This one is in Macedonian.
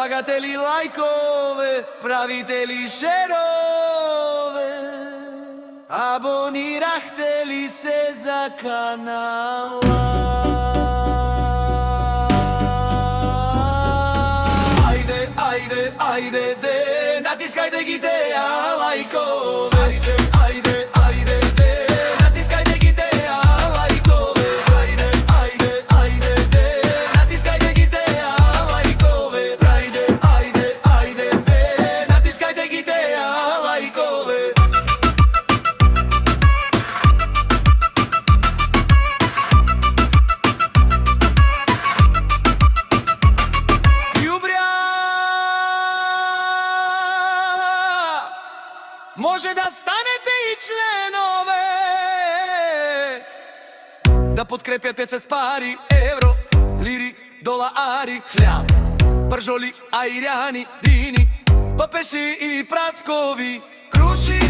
Слагатели лајкове, правители шерове, абонирахте ли се за канала? Ајде, ајде, ајде, де, натискајте ги теа лајкове. Ајде, ајде, ајде, де, натискајте ги теа лајкове. Ајде, ајде, ајде, де, натискајте ги теа лајкове. Ајде, ајде, ајде, де, натискајте ги теа лајкове. Може да станете и членове, да подкрепяте се с пари, евро, лири, долари, хляб, бржоли, ајрјани, дини, папеши и працкови, круши